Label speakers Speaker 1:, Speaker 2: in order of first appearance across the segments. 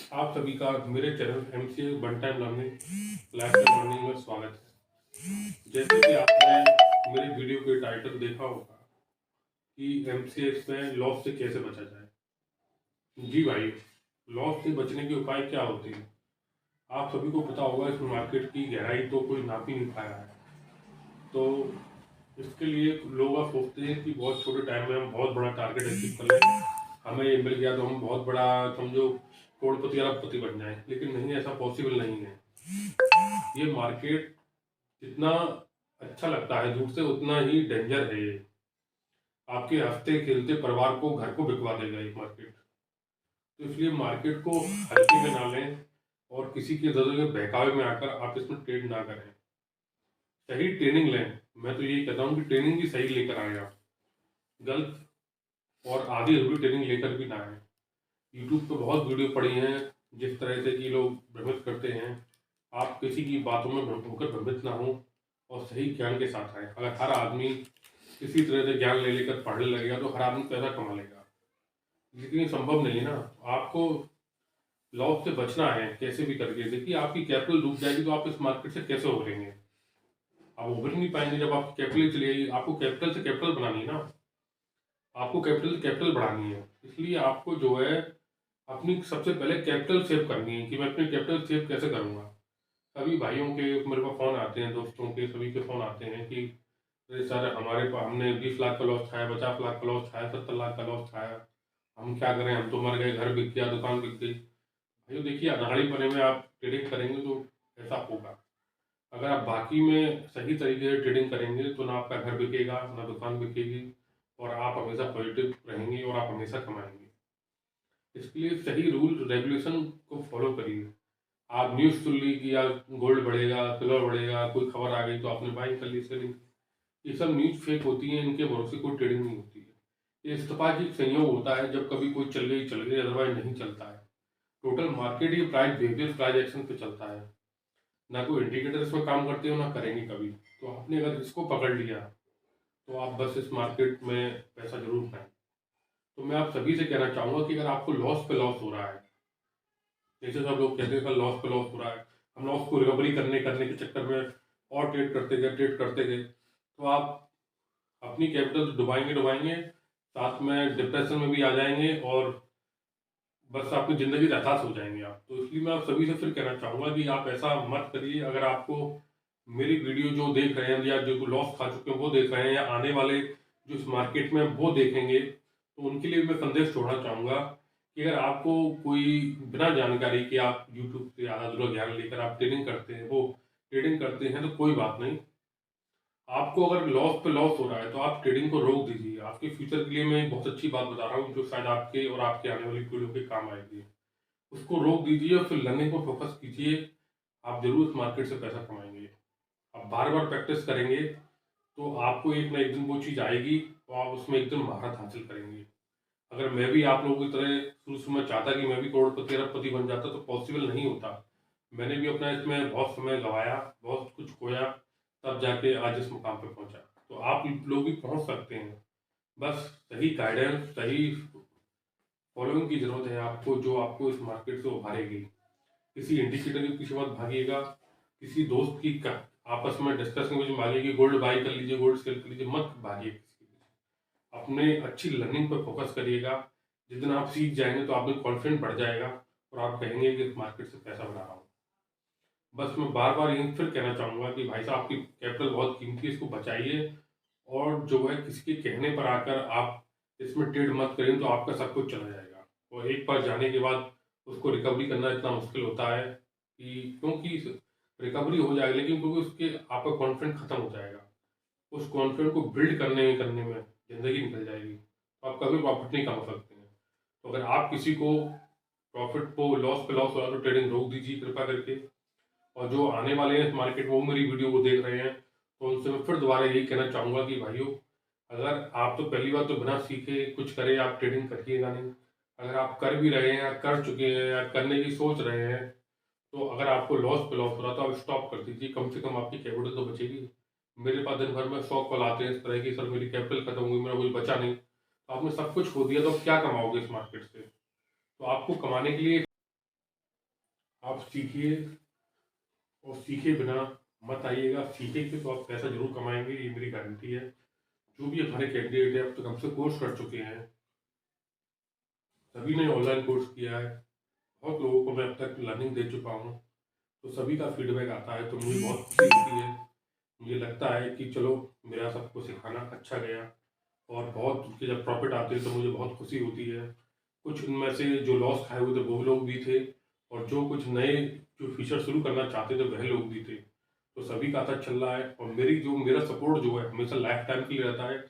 Speaker 1: आप सभी का मेरे channel MCA one time learning life time learning में स्वागत है। जैसे कि आपने मेरे वीडियो के टाइटल देखा होगा कि एमसीए में लॉस से कैसे बचा जाए। जी भाई, लॉस से बचने के उपाय क्या होते हैं आप सभी को पता होगा। इस मार्केट की गहराई तो कोई नाप ही नहीं पाया है। तो इसके लिए लोग आप सोचते हैं कि बहुत छोटे टाइम में हम बहुत बड़ा टारगेट अचीव कर लें, हमें ये मिल गया तो हम बहुत बड़ा समझो करोड़पति अरबपति बन जाएं, लेकिन नहीं, ऐसा पॉसिबल नहीं है। ये मार्केट जितना अच्छा लगता है दूर से उतना ही डेंजर है ये। आपके हंसते खेलते परिवार को, घर को बिकवा देगा ये मार्केट। तो इसलिए मार्केट को हल्के में ना लें और किसी के जरूरत के बहकावे में आकर आप इसमें ट्रेड ना करें। सही ट्रेनिंग लें। मैं तो यही कहता हूँ कि ट्रेनिंग भी सही लेकर आए आप, गलत और आधी अधूरी ट्रेनिंग लेकर भी ना आए। यूट्यूब पे बहुत वीडियो पड़ी हैं जिस तरह से कि लोग भ्रमित करते हैं। आप किसी की बातों में होकर भ्रमित ना हो और सही ज्ञान के साथ आए। अगर हर आदमी किसी तरह से ज्ञान ले लेकर पढ़ने लगेगा तो हर आदमी पैसा कमा लेगा, लेकिन ये संभव नहीं है ना। आपको लॉस से बचना है कैसे भी करके। देखिए, आपकी कैपिटल डूब जाएगी तो आप इस मार्केट से कैसे उभरेंगे? आप उभर नहीं पाएंगे। जब आपकी कैपिटल चली जाएगी, आपको कैपिटल से कैपिटल बनानी है ना। आपको कैपिटल कैपिटल बढ़ानी है। इसलिए आपको जो है अपनी सबसे पहले कैपिटल सेव करनी है कि मैं अपनी कैपिटल सेव कैसे करूंगा। सभी भाइयों के मेरे पास फ़ोन आते हैं, दोस्तों के सभी के फ़ोन आते हैं कि अरे सर, हमारे पास हमने 20 लाख का लॉस खाया, 50 लाख का लॉस खाया, 70 लाख का लॉस खाया, हम क्या करें, हम तो मर गए, घर बिक गया, दुकान बिक गई। भाई देखिए, अनाड़ी पने में आप ट्रेडिंग करेंगे तो ऐसा होगा। अगर आप बाकी में सही तरीके से ट्रेडिंग करेंगे तो ना आपका घर बिकेगा, ना दुकान बिकेगी, और आप हमेशा पॉजिटिव रहेंगे और आप हमेशा कमाएंगे। इसके लिए सही रूल रेगुलेशन को फॉलो करिए। आप न्यूज़ सुन ली कि यार गोल्ड बढ़ेगा, सिल्वर बढ़ेगा, कोई खबर आ गई तो आपने बाइंग कर ली, सेलिंग। ये सब न्यूज़ फेक होती है, इनके भरोसे कोई ट्रेडिंग नहीं होती है। ये इत्तेफाक संयोग होता है, जब कभी कोई चल गई, अदरवाइज नहीं चलता है। टोटल मार्केट ही प्राइस बिहेवियर, प्राइस एक्शन पे चलता है। ना कोई इंडिकेटर इसमें काम करते हो, ना करेंगे कभी। तो आपने अगर इसको पकड़ लिया तो आप बस इस मार्केट में पैसा जरूर पाएंगे। तो मैं आप सभी से कहना चाहूंगा कि अगर आपको लॉस पे लॉस हो रहा है, जैसे सब लोग कहते हैं कल लॉस पे लॉस हो रहा है, हम लॉस को रिकवरी करने करने के चक्कर में और ट्रेड करते गए, तो आप अपनी कैपिटल डुबाएंगे डुबाएंगे, साथ में डिप्रेशन में भी आ जाएंगे और बस अपनी ज़िंदगी से हताश हो जाएंगे आप। तो इसलिए मैं आप सभी से फिर कहना चाहूँगा कि आप ऐसा मत करिए। अगर आपको मेरी वीडियो जो देख रहे हैं या जो लॉस खा चुके हैं वो देख रहे हैं, या आने वाले जो इस मार्केट में वो देखेंगे, तो उनके लिए मैं संदेश छोड़ना चाहूँगा कि अगर आपको कोई बिना जानकारी के आप यूट्यूब से आधा अधूरा ज्ञान लेकर आप ट्रेडिंग करते हैं तो कोई बात नहीं। आपको अगर लॉस पे लॉस हो रहा है तो आप ट्रेडिंग को रोक दीजिए। आपके फ्यूचर के लिए मैं एक बहुत अच्छी बात बता रहा हूँ जो शायद आपके और आपके आने वाली पीढ़ियों के काम आएगी। उसको रोक दीजिए और फिर लर्निंग को फोकस कीजिए। आप जरूर इस मार्केट से पैसा कमाएंगे। आप बार बार प्रैक्टिस करेंगे तो आपको एक ना एक दिन वो चीज़ आएगी और आप उसमें एकदम महारत हासिल करेंगे। अगर मैं भी आप लोगों की तरह शुरू शुरू में चाहता कि मैं भी करोड़पति अरबपति बन जाता तो पॉसिबल नहीं होता। मैंने भी अपना इसमें बहुत समय गंवाया, बहुत कुछ खोया, तब जाके आज इस मुकाम पे पहुंचा। तो आप लोग भी पहुंच सकते हैं। बस सही गाइडेंस, सही फॉलोइंग की जरूरत है आपको, जो आपको इस मार्केट से उभारेगी। किसी इंडिकेटर के पीछे मत भागिएगा, किसी दोस्त की आपस में डिस्कशन में भागिए कि गोल्ड बाई कर लीजिए, गोल्ड सेल कर लीजिए, मत भागिए किसी के पीछे। अपने अच्छी लर्निंग पर फोकस करिएगा। जिस दिन आप सीख जाएंगे तो आप में कॉन्फिडेंस बढ़ जाएगा और आप कहेंगे कि इस मार्केट से पैसा बना रहा हूँ। बस मैं बार बार यही फिर कहना चाहूँगा कि भाई साहब, आपकी कैपिटल बहुत कीमती है, इसको बचाइए। और जो है किसी के कहने पर आकर आप इसमें ट्रेड मत करें तो आपका सब कुछ चला जाएगा। और एक बार जाने के बाद उसको रिकवरी करना इतना मुश्किल होता है कि, क्योंकि रिकवरी हो जाएगी लेकिन क्योंकि उसके आपका कॉन्फिडेंस खत्म हो जाएगा। उस कॉन्फिडेंस को बिल्ड करने में ज़िंदगी निकल जाएगी, तो आप कभी प्रॉफिट नहीं कमा सकते हैं। तो अगर आप किसी को प्रॉफिट को लॉस पे लॉस हो रहा है तो ट्रेडिंग रोक दीजिए कृपा करके। और जो आने वाले हैं इस मार्केट में वो मेरी वीडियो को देख रहे हैं, तो उनसे मैं फिर दोबारा यही कहना चाहूँगा कि भाइयों, अगर आप तो पहली बार तो बिना सीखे कुछ करे आप ट्रेडिंग करिएगा नहीं। अगर आप कर भी रहे हैं या कर चुके हैं या करने की सोच रहे हैं, तो अगर आपको लॉस पे लॉस हो रहा तो आप स्टॉप कर दीजिए। कम से कम आपकी कैपिटल तो बचेगी। मेरे पास दिन भर में 100 कॉल आते हैं इस तरह की, सर मेरी कैपिटल खत्म हो गई, मेरा कुछ बचा नहीं। तो आपने सब कुछ खो दिया तो आप क्या कमाओगे इस मार्केट से? तो आपको कमाने के लिए आप सीखिए, और सीखे बिना मत आइएगा। सीखेंगे तो आप पैसा जरूर कमाएंगे, ये मेरी गारंटी है। जो भी हमारे कैंडिडेट है अब तक हमसे कोर्स कर चुके हैं, सभी ने ऑनलाइन कोर्स किया है, बहुत लोगों को मैं अब तक लर्निंग दे चुका हूँ, तो सभी का फीडबैक आता है, तो मुझे बहुत खुशी होती है। मुझे लगता है कि चलो मेरा सबको सिखाना अच्छा गया, और बहुत उनके जब प्रॉफिट आते हैं तो मुझे बहुत खुशी होती है। कुछ उनमें से जो लॉस खाए हुए थे वो लोग भी थे, और जो कुछ नए जो फीचर शुरू करना चाहते थे वह लोग भी थे। तो सभी का अच्छा चल रहा है, और मेरा सपोर्ट जो है हमेशा लाइफ टाइम के लिए रहता है।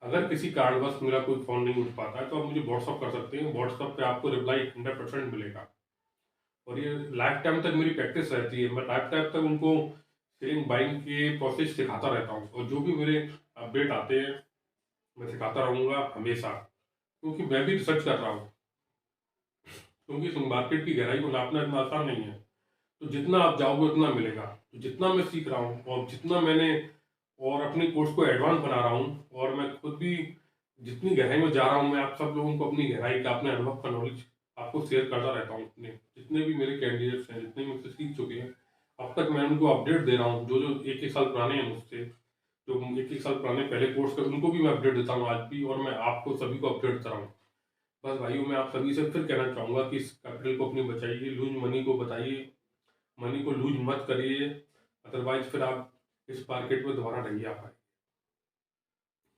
Speaker 1: अगर किसी कारणवश मेरा कोई फ़ोन नहीं उठ पाता है तो आप मुझे व्हाट्सअप कर सकते हैं, व्हाट्सअप पे आपको रिप्लाई 100% मिलेगा। और ये लाइफ टाइम तक मेरी प्रैक्टिस रहती है, मैं लाइफ टाइम तक उनको सेलिंग बाइंग के प्रोसेस सिखाता रहता हूँ, और जो भी मेरे अपडेट आते हैं मैं सिखाता रहूँगा हमेशा, क्योंकि मैं भी रिसर्च कर रहा हूँ। क्योंकि इस मार्केट की गहराई को नापना इतना आसान नहीं है, तो जितना आप जाओगे उतना मिलेगा। तो जितना मैं सीख रहा हूँ, और जितना मैंने और अपने कोर्स को एडवांस बना रहा हूँ, और मैं खुद भी जितनी गहराई में जा रहा हूँ, मैं आप सब लोगों को अपनी गहराई का, अपने अनुभव का नॉलेज आपको शेयर करता रहता हूँ। अपने जितने भी मेरे कैंडिडेट्स हैं, जितने मुझसे सीख चुके हैं, अब तक मैं उनको अपडेट दे रहा हूँ। जो जो एक एक साल पुराने हैं मुझसे, जो एक एक साल पुराने पहले कोर्स कर, उनको भी मैं अपडेट देता हूँ आज भी, और मैं आपको सभी को अपडेट देता हूँ। बस भाइयों, मैं आप सभी से फिर कहना चाहूँगा कि इस कैपिटल को अपनी बचाइए, लूज मनी को बताइए, मनी को लूज मत करिए, अदरवाइज फिर आप इस मार्केट में दोबारा नहीं आ पाए।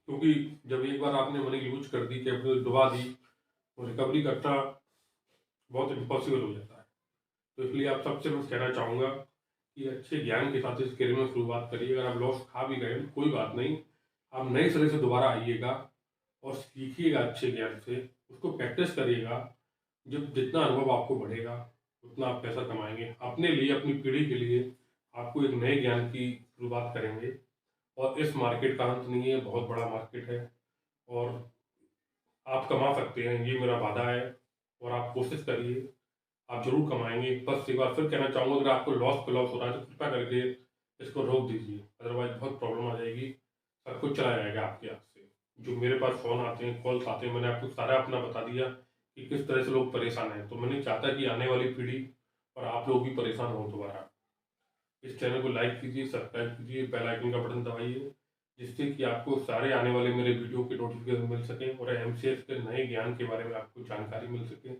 Speaker 1: क्योंकि जब एक बार आपने मनी लूज कर दी, कैपिटल डुबा दी, तो रिकवरी करना बहुत इम्पॉसिबल हो जाता है। तो इसलिए आप सबसे मैं कहना चाहूँगा कि अच्छे ज्ञान के साथ इस करियर में शुरुआत करिए। अगर आप लॉस खा भी गए तो कोई बात नहीं, आप नए सिरे से दोबारा आइएगा और सीखिएगा अच्छे ज्ञान से, उसको प्रैक्टिस करिएगा। जब जितना अनुभव आपको बढ़ेगा उतना आप पैसा कमाएंगे अपने लिए, अपनी पीढ़ी के लिए। आपको एक नए ज्ञान की शुरुआत करेंगे, और इस मार्केट का अंत नहीं है, बहुत बड़ा मार्केट है, और आप कमा सकते हैं, ये मेरा वादा है। और आप कोशिश करिए, आप जरूर कमाएंगे। बस एक बार फिर कहना चाहूँगा, अगर आपको लॉस पे लॉस हो रहा है तो कृपया करके इसको रोक दीजिए, अदरवाइज बहुत प्रॉब्लम आ जाएगी, सब कुछ चला जाएगा आपके हाथ से। जो मेरे पास फ़ोन आते हैं, कॉल्स आते हैं, मैंने आपको सारा अपना बता दिया कि किस तरह से लोग परेशान हैं। तो मैं नहीं चाहता कि आने वाली पीढ़ी और आप लोग भी परेशान हो दोबारा। इस चैनल को लाइक कीजिए, सब्सक्राइब कीजिए, बेल आइकन का बटन दबाइए, जिससे कि आपको सारे आने वाले मेरे वीडियो के नोटिफिकेशन मिल सकें, और एमसीएस के नए ज्ञान के बारे में आपको जानकारी मिल सके,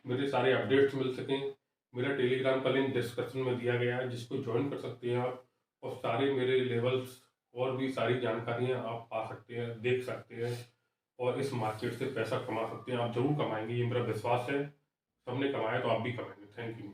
Speaker 1: मेरे सारे अपडेट्स मिल सकें। मेरा टेलीग्राम का लिंक डिस्क्रिप्शन में दिया गया है, जिसको ज्वाइन कर सकते हैं आप, और सारे मेरे लेवल्स और भी सारी जानकारियाँ आप पा सकते हैं, देख सकते हैं, और इस मार्केट से पैसा कमा सकते हैं। आप जरूर कमाएंगे, ये मेरा विश्वास है। सबने कमाया तो आप भी कमाएंगे। Thank you.